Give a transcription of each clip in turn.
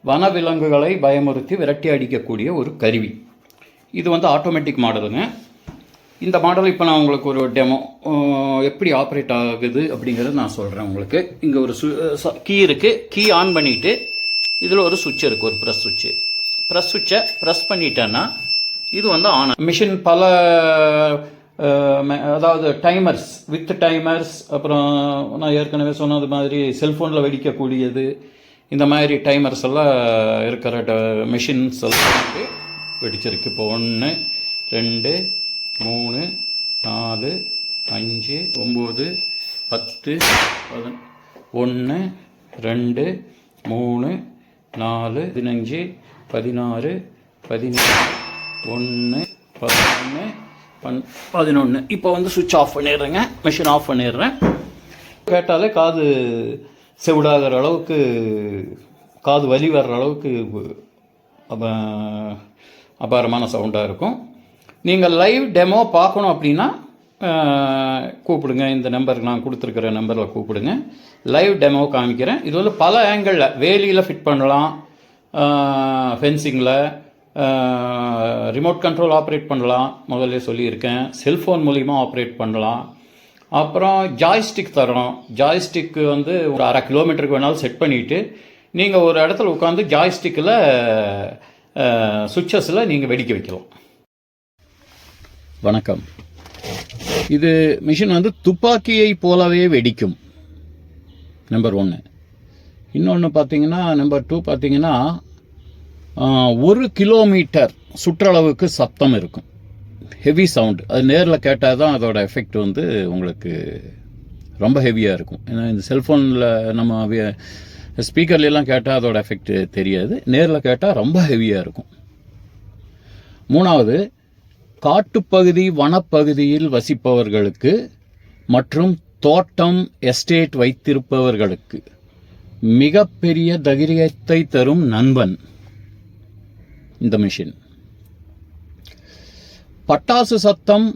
வனவிலங்குகளை பயமுறுத்தி விரட்டி அடிக்கக்கூடிய ஒரு கருவி. இது வந்து ஆட்டோமேட்டிக் மாடலுங்க. இந்த மாடல் இப்போ நான் உங்களுக்கு ஒரு டெமோ எப்படி ஆப்ரேட் ஆகுது அப்படிங்கிறது நான் சொல்கிறேன் உங்களுக்கு. இங்கே ஒரு கீ இருக்குது. கீ ஆன் பண்ணிவிட்டு இதில் ஒரு சுவிட்ச் இருக்குது, ஒரு ப்ரெஸ் சுவிட்சு. ப்ரெஸ் சுவிட்சை ப்ரெஸ் பண்ணிட்டேன்னா இது வந்து ஆன். மிஷின் பல அதாவது டைமர்ஸ், வித் டைமர்ஸ், அப்புறம் நான் ஏற்கனவே சொன்னது மாதிரி செல்ஃபோனில் வெடிக்கக்கூடியது, இந்த மாதிரி டைமர்ஸ் எல்லாம் இருக்கிற மிஷின்ஸ் எல்லாம் வெடிச்சிருக்கு. இப்போ 1 2 3 4 5 9 10 1 2 3 4 15 16 17 1 11 11. இப்போ வந்து சுவிட்ச் ஆஃப் பண்ணிடுறேங்க. மிஷின் ஆஃப் பண்ணிடுறேன். கேட்டாலே காது செவிடாகிற அளவுக்கு, காது வலி வர்ற அளவுக்கு அபாரமான சவுண்டாக இருக்கும். நீங்கள் லைவ் டெமோ பார்க்கணும் அப்படின்னா கூப்பிடுங்க. இந்த நம்பருக்கு நான் கொடுத்துருக்கிற நம்பரில் கூப்பிடுங்க. லைவ் டெமோ காமிக்கிறேன். இது வந்து பல ஆங்கிளில், வேலியில் ஃபிட் பண்ணலாம், ஃபென்சிங்கில், ரிமோட் கண்ட்ரோல் ஆப்ரேட் பண்ணலாம், முதல்ல சொல்லியிருக்கேன். செல்ஃபோன் மூலிமா ஆப்ரேட் பண்ணலாம். அப்புறம் ஜாய்ஸ்டிக் தரோம். ஜாய்ஸ்டிக்கு வந்து ஒரு 1/2 கிலோமீட்டருக்கு வேணாலும் செட் பண்ணிவிட்டு நீங்கள் ஒரு இடத்துல உட்காந்து ஜாய்ஸ்டிக்கில் சுவிட்சஸில் நீங்கள் வெடிக்க வைக்கலாம். வணக்கம். இது மிஷின் வந்து துப்பாக்கியை போலவே வெடிக்கும், நம்பர் 1. இன்னொன்று பார்த்தீங்கன்னா, நம்பர் 2 பார்த்தீங்கன்னா 1 கிலோமீட்டர் சுற்றளவுக்கு சத்தம் இருக்கும், ஹெவி சவுண்டு. அது நேரில் கேட்டால் தான் அதோட எஃபெக்ட் வந்து உங்களுக்கு ரொம்ப ஹெவியாக இருக்கும். ஏன்னா இந்த செல்ஃபோனில் நம்ம ஸ்பீக்கர்லாம் கேட்டால் அதோட எஃபெக்ட் தெரியாது. நேரில் கேட்டால் ரொம்ப ஹெவியாக இருக்கும். 3வது, காட்டுப்பகுதி வனப்பகுதியில் வசிப்பவர்களுக்கு மற்றும் தோட்டம் எஸ்டேட் வைத்திருப்பவர்களுக்கு மிகப்பெரிய தைரியத்தை தரும் நண்பன் இந்த மிஷின். பட்டாசு சத்தம்,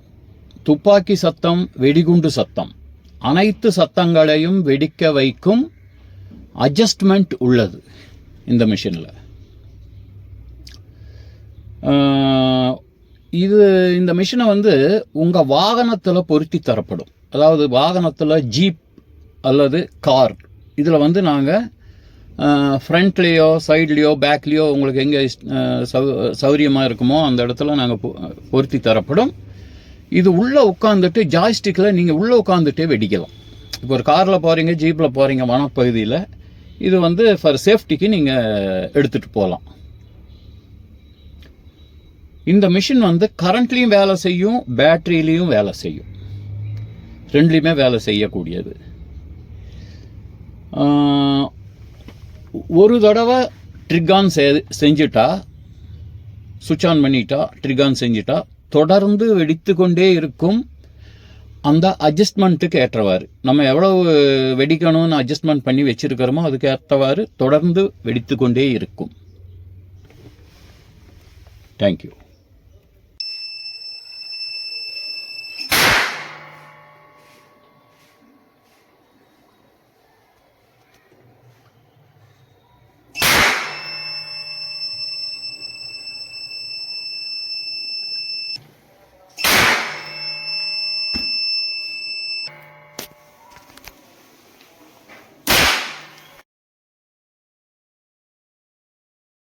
துப்பாக்கி சத்தம், வெடிகுண்டு சத்தம், அனைத்து சத்தங்களையும் வெடிக்க வைக்கும் அட்ஜஸ்ட்மெண்ட் உள்ளது இந்த மிஷினில். இந்த மிஷினை வந்து உங்கள் வாகனத்தில் பொருத்தி தரப்படும். அதாவது வாகனத்தில் ஜீப் அல்லது கார், இதில் வந்து நாங்கள் ஃப்ரண்ட்லேயோ சைட்லேயோ பேக்லேயோ உங்களுக்கு எங்கே சௌரியமாக இருக்குமோ அந்த இடத்துல நாங்கள் பொருத்தி தரப்படும். இது உள்ளே உட்காந்துட்டு ஜாய்ஸ்டிக்கில் நீங்கள் உள்ளே உட்காந்துட்டே வெடிக்கலாம். இப்போ ஒரு காரில் போகிறீங்க, ஜீப்பில் போகிறீங்க வனப்பகுதியில், இது வந்து ஃபார் சேஃப்டிக்கு நீங்கள் எடுத்துகிட்டு போகலாம். இந்த மிஷின் வந்து கரண்ட்லேயும் வேலை செய்யும், பேட்டரியிலையும் வேலை செய்யும், ரெண்டுலேயுமே வேலை செய்யக்கூடியது. ஒரு தடவை ட்ரிகான் செஞ்சுட்டா, சுவிட்ச் ஆன் பண்ணிட்டா, ட்ரிகான் செஞ்சுட்டா தொடர்ந்து வெடித்து கொண்டே இருக்கும். அந்த அட்ஜஸ்ட்மெண்ட்டுக்கு ஏற்றவாறு, நம்ம எவ்வளவு வெடிக்கணும்னு அட்ஜஸ்ட்மெண்ட் பண்ணி வச்சிருக்கிறோமோ அதுக்கு ஏற்றவாறு தொடர்ந்து வெடித்து கொண்டே இருக்கும். தேங்க்யூ.